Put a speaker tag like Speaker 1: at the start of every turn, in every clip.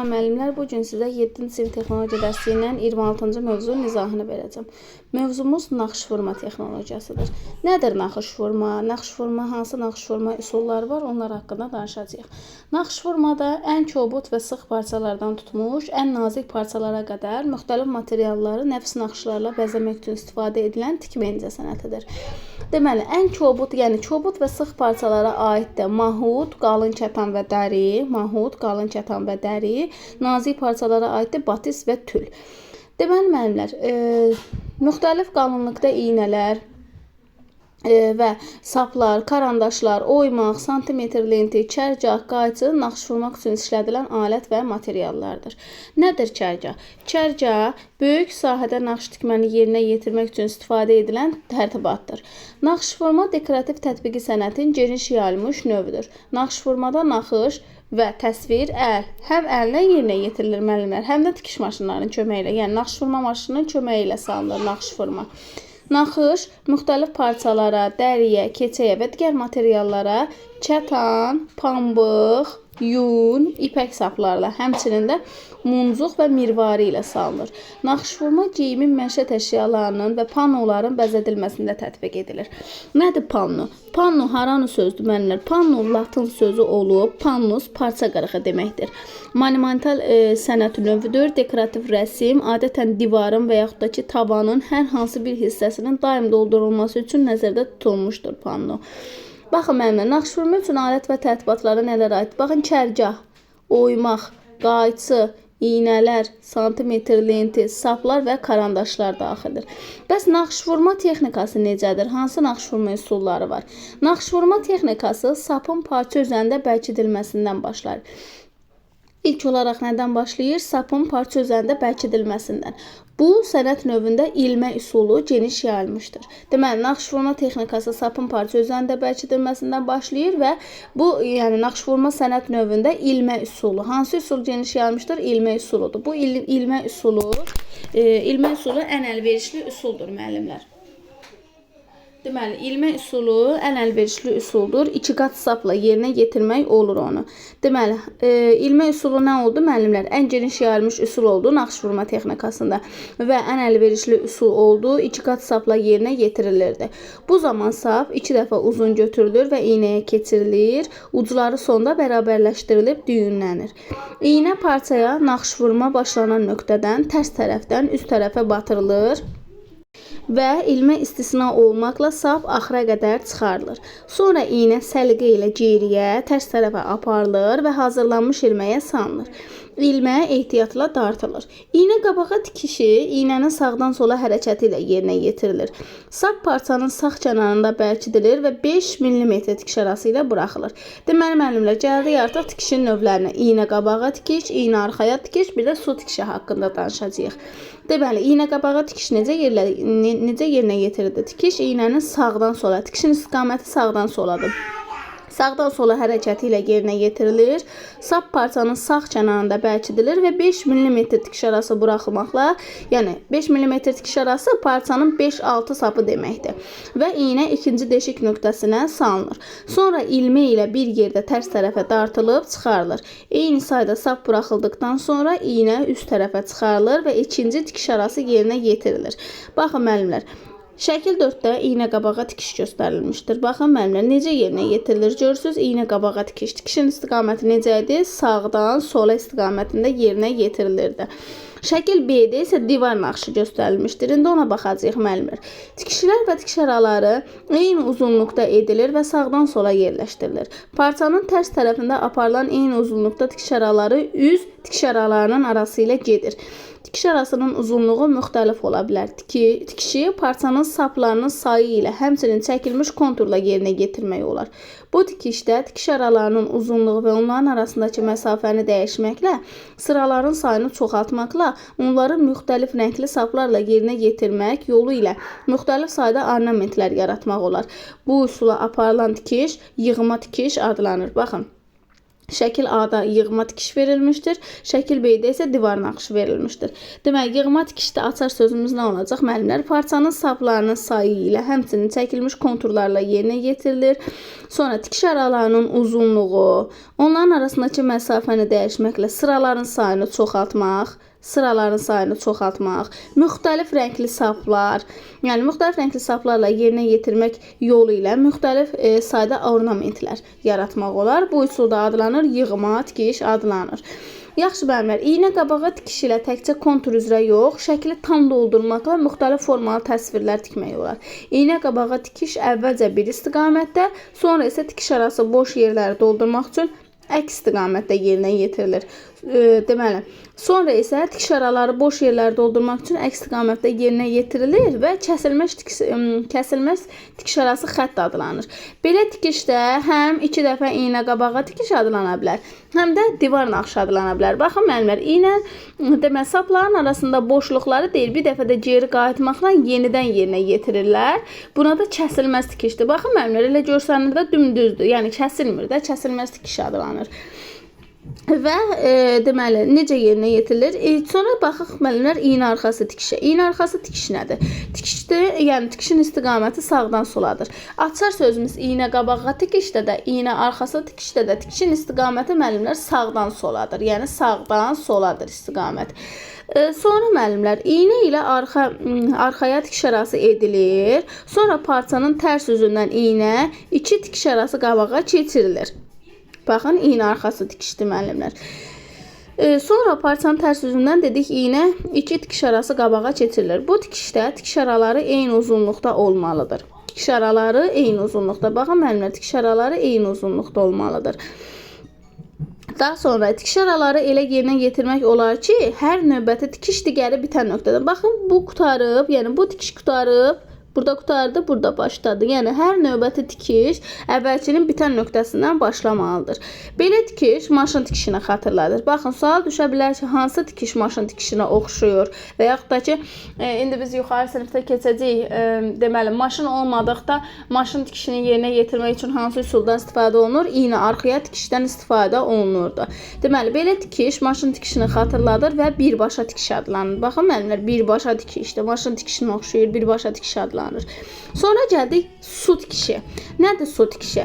Speaker 1: Salam müəllimlər, bugün sizə 7-ci sinif texnologiya dərsi ilə 26-cı mövzunun izahını verəcəm. Mövzumuz naxış vurma texnologiyasıdır. Nədir naxış vurma? Naxış vurma, hansı naxış vurma üsulları var? Onlar haqqında danışacağıq. Naxış vurmada ən kobud və sıx parçalardan tutmuş, ən nazik parçalara qədər müxtəlif materialları nəfis naxışlarla bəzəmək üçün istifadə edilən tikmə incəsənətidir. Deməli, ən kobud, yəni kobud və sıx parçalara aiddir mahud, qalın kətan və dəri, nazik parçalara aiddir batis və tül. Deməli, müəllimlər, müxtəlif qalınlıqda iynələr və saplar, karandaşlar, oymaq, santimetr lenti, çərgah, qayçı naxış vurmaq üçün işlədilən alət və materiallardır. Nədir çərgah? Çərgah böyük sahədə naxış tikməni yerinə yetirmək üçün istifadə edilən tərtibatdır. Naxış vurma dekorativ tətbiqi sənətin geniş yayılmış növüdür. Naxış vurmada naxış və təsvir həm əllə yerinə yetirilir müəllimlər, həm də tikiş maşınlarının köməyi ilə, yəni naxış vurma maşınının köməyi ilə salınır naxış vurma. Naxış müxtəlif parçalara, dəriyə, keçəyə və digər materiallara kətan, pambıq, yun, ipək saplarla, həmçinin də muncuq və mirvari ilə salınır. Naxış vurma geyimin mənşət əşyalarının və pannoların bəzədilməsində tətbiq edilir. Nədir panno? Panno haranı sözdür müəllimlər? Panno latın sözü olub, pannus parça qırığı deməkdir. Monumental sənət növüdür. Dekorativ rəsm adətən divarın və yaxud da ki tavanın hər hansı bir hissəsinin daim doldurulması üçün nəzərdə tutulmuşdur panno. Baxın müəllimlər, naxış vurma üçün alət və tərtibatlara nələr aid? Baxın, kərgah, oymaq, qayçı, iynələr, santimetr lenti, saplar və karandaşlar daxildir. Bəs naxış vurma texnikası necədir? Hansı naxış vurma üsulları var? Naxış vurma texnikası sapın parça üzərində bərkidilməsindən başlar. İlk olaraq nədən başlayır? Sapın parça üzərində bərkidilməsindən. Bu sənət növündə ilmə üsulu geniş yayılmışdır. Deməli, naxış vurma texnikası sapın parça üzərində bərkidilməsindən başlayır və bu, yəni naxış vurma sənət növündə ilmə üsulu. Hansı üsul geniş yayılmışdır? İlmə üsuludur. Bu ilmə üsulu ən əlverişli üsuldur müəllimlər. Deməli, ilmə üsulu ən əlverişli üsuldur. 2 qat sapla yerinə yetirmək olur onu. Deməli, ilmə üsulu nə oldu müəllimlər? Ən geniş yayılmış üsul oldu naxış vurma texnikasında və ən əlverişli üsul oldu. 2 qat sapla yerinə yetirilirdi. Bu zaman sap 2 dəfə uzun götürülür və iynəyə keçirilir. Ucları sonda bərabərləşdirilib düyünlənir. İynə parçaya naxış vurma başlanan nöqtədən tərs tərəfdən üst tərəfə batırılır və ilmə istisna olmaqla sap axıra qədər çıxarılır. Sonra iynə səliqə ilə geriyə, tərs tərəfə aparılır və hazırlanmış ilməyə salınır. İlmə ehtiyatla dartılır. İynə qabağa tikişi iynənin sağdan sola hərəkəti ilə yerinə yetirilir. Sap parçanın sağ kənarında bərkidilir və 5 mm tikiş arası ilə buraxılır. Deməli müəllimlər, gəldik artıq tikişin növlərinə. İynə qabağa tikiş, iynə arxaya tikiş, bir də su tikişi haqqında danışacağıq. Deməli, iynə qabağa tikiş necə yerinə yetirilir? Tikiş iynənin sağdan sola, tikişin istiqaməti sağdan soladır. Sağdan sola hərəkəti ilə yerinə yetirilir. Sap parçanın sağ kənarında bərkidilir və 5 mm tikiş arası buraxılmaqla, yəni 5 mm tikiş arası parçanın 5-6 sapı deməkdir. Və iynə ikinci deşik nöqtəsinə salınır. Sonra ilmə ilə bir yerdə tərs tərəfə dartılıb çıxarılır. Eyni sayda sap buraxıldıqdan sonra iynə üst tərəfə çıxarılır və ikinci tikiş arası yerinə yetirilir. Baxın müəllimlər. Şəkil 4-də iynə qabağa tikiş göstərilmişdir. Baxın müəllimlər, necə yerinə yetirilir? Görürsünüz, iynə qabağa tikiş. Tikişin istiqaməti necə idi? Sağdan sola istiqamətində yerinə yetirilirdi. Şəkil B-də isə divar naxışı göstərilmişdir. İndi ona baxacağıq müəllimlər. Tikişlər və tikiş araları eyni uzunluqda edilir və sağdan sola yerləşdirilir. Parçanın tərs tərəfində aparılan eyni uzunluqda tikiş araları üz tikiş aralarının arası ilə gedir. Tikiş arasının uzunluğu müxtəlif ola bilər. Tikişi parçanın saplarının sayı ilə, həmçinin çəkilmiş konturla yerinə yetirmək olar. Bu tikişdə tikiş aralarının uzunluğu və onların arasındakı məsafəni dəyişməklə, sıraların sayını çoxaltmaqla, onları müxtəlif rəngli saplarla yerinə yetirmək yolu ilə müxtəlif sayda ornamentlər yaratmaq olar. Bu üsula aparılan tikiş yığma tikiş adlanır. Baxın. Şəkil A-da yığma tikiş verilmişdir. Şəkil B-də isə divar naxışı verilmişdir. Deməli, yığma tikişdə açar sözümüz nə olacaq? Müəllimlər, parçanın saplarının sayı ilə həmçinin çəkilmiş konturlarla yerinə yetirilir. Sonra tikiş aralarının uzunluğu, onların arasındakı məsafəni dəyişməklə sıraların sayını çoxaltmaq, müxtəlif rəngli saplar, yəni müxtəlif rəngli saplarla yerinə yetirmək yolu ilə müxtəlif sayda ornamentlər yaratmaq olar. Bu üsul da adlanır, yığma tikiş adlanır. Yaxşı müəllimlər, iynə qabağa tikiş ilə təkcə kontur üzrə yox, şəkli tam doldurmaqla müxtəlif formalı təsvirlər tikmək olar. İynə qabağa tikiş əvvəlcə bir istiqamətdə, sonra isə tikiş arası boş yerləri doldurmaq üçün əks istiqamətdə yerinə yetirilir. Deməli, sonra isə tikiş araları boş yerləri doldurmaq üçün əks istiqamətdə yerinə yetirilir və kəsilməz tikiş arası xətt adlanır. Belə tikişdə həm 2 dəfə iynə qabağa tikiş adlana bilər, həm də divar naxışı adlana bilər. Baxın müəllimlər, iynə sapların arasında boşluqları deyil, bir dəfə də geri qayıtmaqla yenidən yerinə yetirirlər. Buna da kəsilməz tikişdir. Baxın müəllimlər, elə görsənir də dümdüzdür, yəni kəsilmir də, kəsilməz tikiş adlanır. Və deməli, necə yerinə yetirilir? Sonra baxaq müəllimlər, iynə arxası tikişə. İynə arxası tikiş nədir? Tikişdir, yəni tikişin istiqaməti sağdan soladır. Açar sözümüz iynə qabağa tikişdə də, iynə arxası tikişdə də tikişin istiqaməti müəllimlər sağdan soladır. Yəni sağdan soladır istiqamət. Sonra müəllimlər, iynə ilə arxaya tikiş arası edilir. Sonra parçanın tərs üzündən iynə 2 tikiş arası qabağa keçirilir. Baxın, iynə arxası tikişdir müəllimlər. Sonra parçanın tərs üzündən dedik, iynə 2 tikiş arası qabağa keçirilir. Bu tikişdə tikiş araları eyni uzunluqda olmalıdır. Tikiş araları eyni uzunluqda. Baxın müəllimlər, tikiş araları eyni uzunluqda olmalıdır. Daha sonra tikiş araları elə yerinə yetirmək olar ki, hər növbəti tikiş digəri bitən nöqtədən. Baxın, bu qutarıb, yəni bu tikiş qutarıb, burada qutardı, burada başladı. Yəni, hər növbəti tikiş əvvəlkinin bitən nöqtəsindən başlamalıdır. Belə tikiş maşın tikişini xatırladır. Baxın, sual düşə bilər ki, hansı tikiş maşın tikişinə oxşuyur? Və yaxud da ki, indi biz yuxarı sinifdə keçəcəyik, deməli, maşın olmadıqda maşın tikişini yerinə yetirmək üçün hansı üsuldan istifadə olunur? İynə arxaya tikişdən istifadə olunurdu. Deməli, belə tikiş maşın tikişini xatırladır və birbaşa tikiş adlanır. Baxın, müəllimlər, birbaşa tikişdir. Maşın tikişinə oxşuyur, birbaşa tikiş adlanır. Sonra gəldik su tikişi. Nədir su tikişi?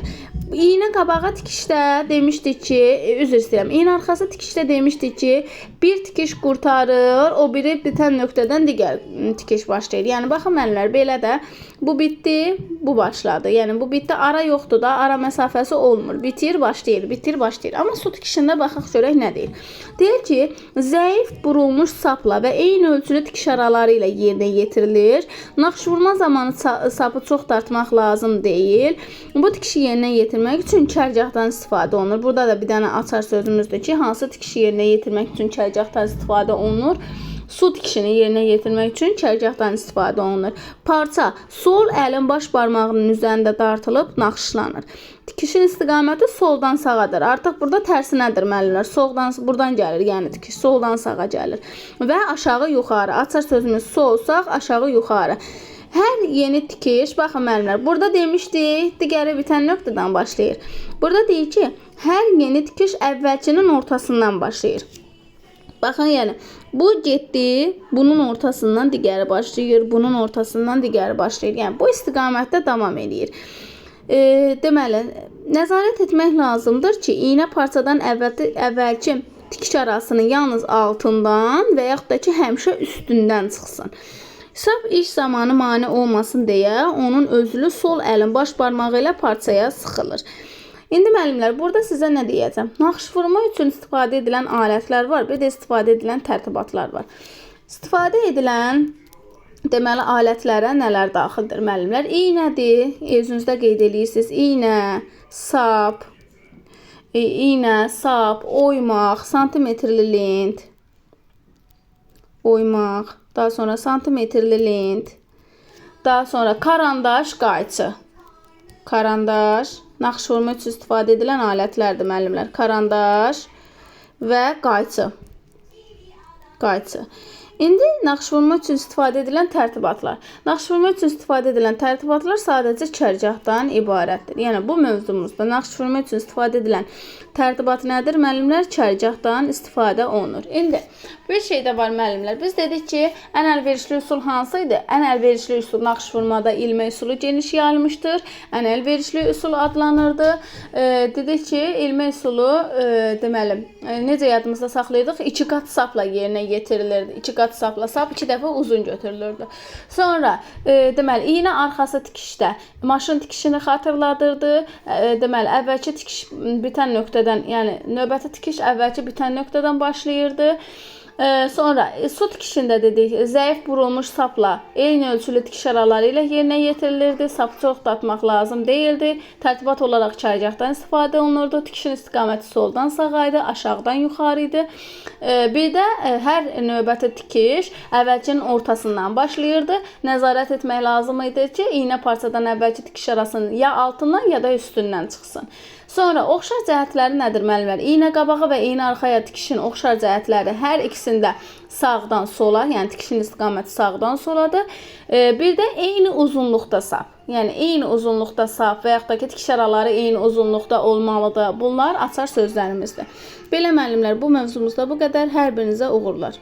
Speaker 1: İynə qabağa tikişdə demişdik ki, üzr istəyirəm, iynə arxası tikişdə demişdik ki, bir tikiş qurtarır, o biri bitən nöqtədən digər tikiş başlayır. Yəni, baxın müəllimlər, belə də bu bitdi, bu başladı. Yəni, bu bitdi, ara yoxdur da, ara məsafəsi olmur. Bitir, başlayır, bitir, başlayır. Amma su tikişində baxaq görək nə deyil. Deyir ki, zəif burulmuş sapla və eyni ölçülü tikiş araları ilə yerinə yetirilir. Naxış vurma zamanı sapı çox dartmaq lazım deyil. Bu tikişi yerinə yetirmək üçün kərgahdan istifadə olunur. Burada da bir dənə açar sözümüzdür ki, hansı tikişi yerinə yetirmək üçün kərgahdan istifadə olunur? Su tikişini yerinə yetirmək üçün kərgahdan istifadə olunur. Parça sol əlin baş barmağının üzərində dartılıb naxışlanır. Tikişin istiqaməti soldan sağadır. Artıq burada tərsinədir müəllimlər. Buradan gəlir, yəni tikiş soldan sağa gəlir. Və aşağı yuxarı. Açar sözümüz sol, sağ, aşağı yuxarı. Hər yeni tikiş, baxın müəllimlər, burada demişdik, digəri bitən nöqtədən başlayır. Burada deyir ki, hər yeni tikiş əvvəlkinin ortasından başlayır. Baxın, yəni, bu getdi, bunun ortasından digəri başlayır, bunun ortasından digəri başlayır. Yəni, bu istiqamətdə davam edir. Deməli, nəzarət etmək lazımdır ki, iynə parçadan əvvəlki tikiş arasının yalnız altından və yaxud da ki, həmişə üstündən çıxsın. Sap iş zamanı mane olmasın deyə onun özlü sol əlin baş barmağı ilə parçaya sıxılır. İndi müəllimlər, burada sizə nə deyəcəm? Naxış vurma üçün istifadə edilən alətlər var, bir də istifadə edilən tərtibatlar var. İstifadə edilən, deməli, alətlərə nələr daxildir müəllimlər? İynədir, özünüzdə qeyd edirsiniz. İynə, sap, oymaq, santimetrli lent, oymaq, daha sonra santimetrli lent, daha sonra karandaş, qayçı. Karandaş, naxış vurma üçün istifadə edilən alətlərdir müəllimlər. Karandaş və qayçı. İndi naxış vurma üçün istifadə edilən tərtibatlar. Naxış vurma üçün istifadə edilən tərtibatlar sadəcə çərgahdan ibarətdir. Yəni bu mövzumuzda naxış vurma üçün istifadə edilən tərtibat nədir? Müəllimlər çərgahdan istifadə olunur. İndi bir şey də var müəllimlər. Biz dedik ki, ən əlverişli üsul hansı idi? Ən əlverişli üsul naxış vurmada ilmə üsulu geniş yayılmışdır. Ən əlverişli üsul adlanırdı. Dedik ki, ilmə üsulu deməli necə yadımızda saxlayırdıq? 2 qat sapla yerinə yetirilirdi. 2 qat sapla sap 2 dəfə uzun götürülürdü. Sonra deməli iynə arxası tikişdə maşın tikişini xatırladırdı. Deməli əvvəlki tikiş bitən nöqtədən, yəni növbəti tikiş əvvəlki bitən nöqtədən başlayırdı. Sonra su tikişində dedik, zəif burulmuş sapla eyni ölçülü tikiş araları ilə yerinə yetirilirdi. Sapı çox da atmaq lazım deyildi. Tərtibat olaraq çərgahdan istifadə olunurdu. Tikişin istiqaməti soldan sağa idi, aşağıdan yuxarı idi. Bir də hər növbəti tikiş əvvəlkinin ortasından başlayırdı. Nəzarət etmək lazım idi ki, iynə parçadan əvvəlki tikiş arasının ya altından ya da üstündən çıxsın. Sonra oxşar cəhətləri nədir müəllimlər? İynə qabağı və iynə arxaya tikişin oxşar cəhətləri hər ikisində sağdan sola, yəni tikişin istiqaməti sağdan soladır. Bir də eyni uzunluqda sap. Yəni eyni uzunluqda sap və yaxud da ki, tikiş araları eyni uzunluqda olmalıdır. Bunlar açar sözlərimizdir. Belə müəllimlər, bu mövzumuzda bu qədər. Hər birinizə uğurlar.